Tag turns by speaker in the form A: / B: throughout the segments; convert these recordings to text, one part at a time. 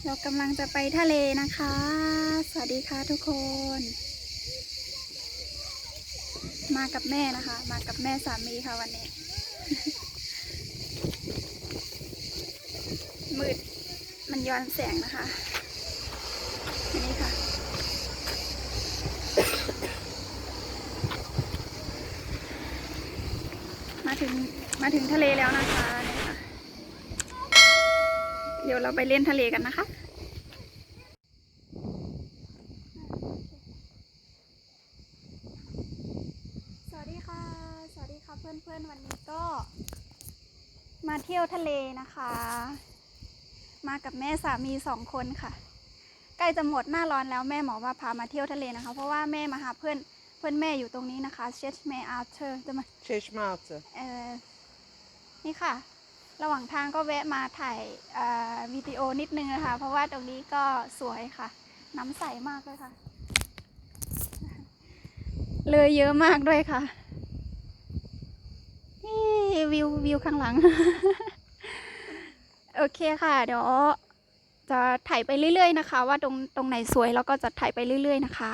A: เรากำลังจะไปทะเลนะคะ สวัสดีค่ะทุกคน มากับแม่นะคะ มากับแม่สามีค่ะวันนี้ มืดมันย้อนแสงนะคะนี่ค่ะ มาถึงทะเลแล้วนะคะนี่ค่ะ เดี๋ยวเราไปเล่นทะเลกันนะคะสวัสดีค่ะเพื่อนๆวันนี้ก็มาเที่ยวทะเลนะคะ มากับแม่สามี2 คนค่ะใกล้จะหมดหน้าร้อนแล้วแม่หมอว่าพามาเที่ยวทะเลนะคะเพราะว่าแม่มาหาเพื่อนแม่อยู่ตรงนี้นะคะçeşmeAltıจะมา
B: ÇeşmeAltı
A: นี่ค่ะระหว่างทางก็แวะมาถ่ายวิดีโอนิดนึงนะคะเพราะว่าตรงนี้ก็สวยค่ะน้ำใสมากเลยค่ะเลยเยอะมากด้วยค่ะนี่วิวข้างหลัง โอเคค่ะเดี๋ยวจะถ่ายไปเรื่อยๆนะคะว่าตรงไหนสวยแล้วก็จะถ่ายไปเรื่อยๆนะคะ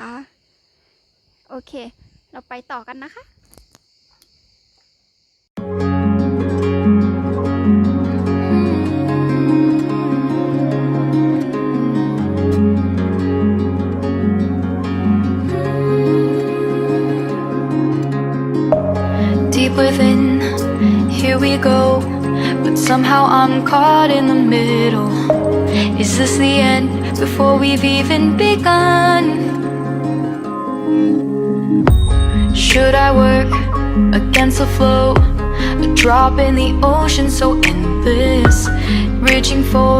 A: โอเคเราไปต่อกันนะคะ
C: Deep within, here we go, but somehow I'm caught in the middle. Is this the end before we've even begun? Should I work against the flow, a drop in the ocean so endless, reaching for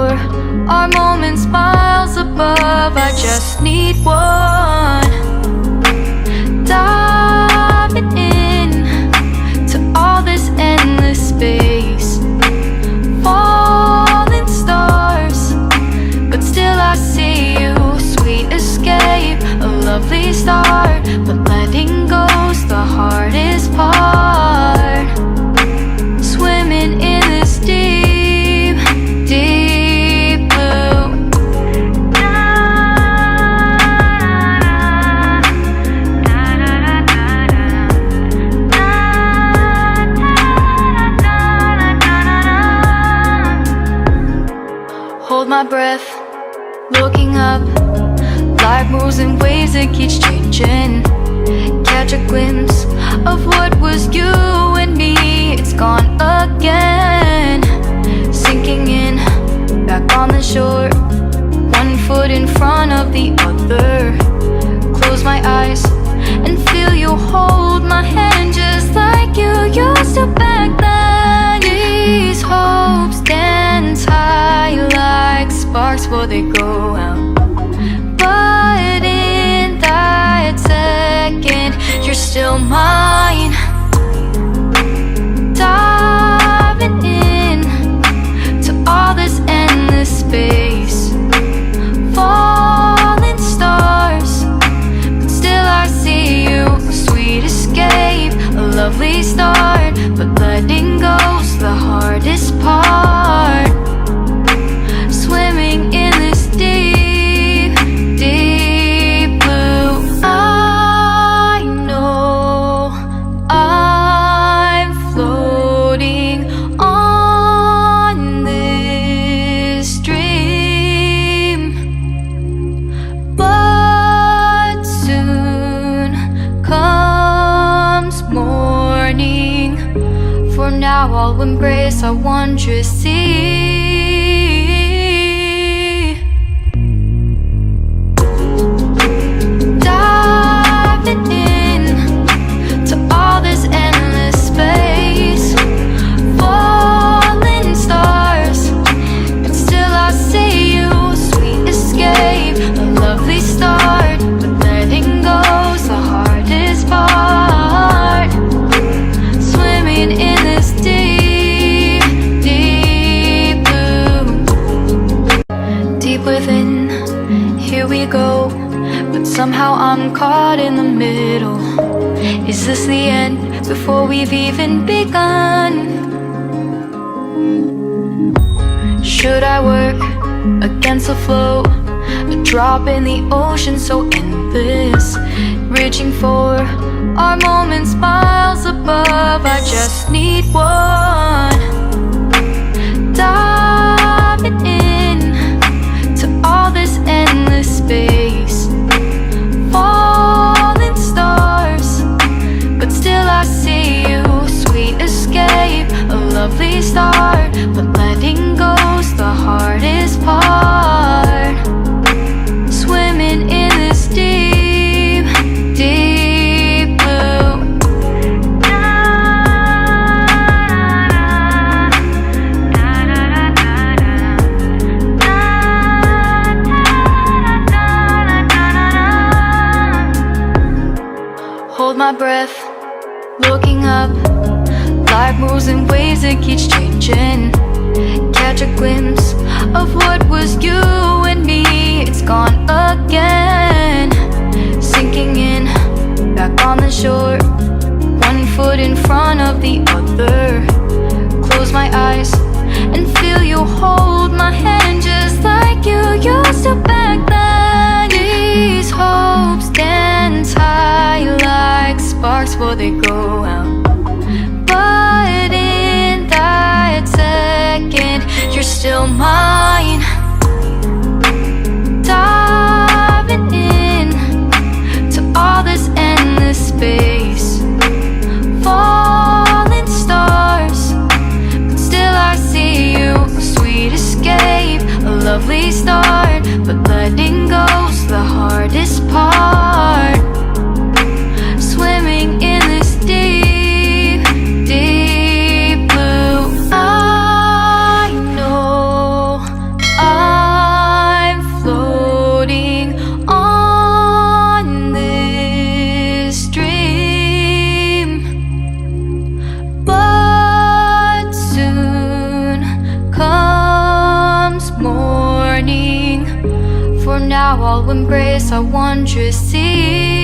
C: our moments miles above? I just need one, diving in to all this endless space, falling stars, but still I see you, sweet escape, a lovely start, but letting go's the hardest part, swimming in this deep, deep blue. Hold my breath, looking up. Life moves in ways that keeps changing. Catch a glimpse of what was you and me. It's gone again. Sinking in, back on the shore. One foot in front of the other. Close my eyes and feel you hold my hand just like you used to back then. These hopes dance high like sparks before they go out. But in that second, you're still mine. Diving in to all this endless space, falling stars, but still I see you, a sweet escape, a lovely start, but letting go's the hardest part, swimming in this deep, deep blue. I know I'm floating on this dream, but soon comes morning. For now I'll embrace our wondrous sea. Diving in to all this endless space, falling stars, but still I see you, sweet escape, a lovely start, but letting go's the hardest part, swimming in this deep, deep blue. Deep within, here we go, but somehow I'm caught in the middle. Is this the end before we've even begun? Should I work against the flow? A drop in the ocean so endless, reaching for our moments miles above. I just need one. Diving in to all this endless space, falling stars, but still I see you. Sweet escape, a lovely start, but letting go's the hardest part. Swimming in this deep, deep blue. Hold my breath, looking up. Life moves in ways that keeps changing. Catch a glimpse of what was you and me. It's gone again. Sinking in, back on the shore. One foot in front of the other. Close my eyes and feel you hold my hand just like you used to back then. These hopes dance high like sparks before they go out. But in that second, you're still mine. Diving in to all this endless space, falling stars, but still I see you. A sweet escape, a lovely start, but letting go's the hardest part. Swimming in this deep, deep blue. I know I'm floating on this dream, but soon comes morning. For now I'll embrace our wondrous sea.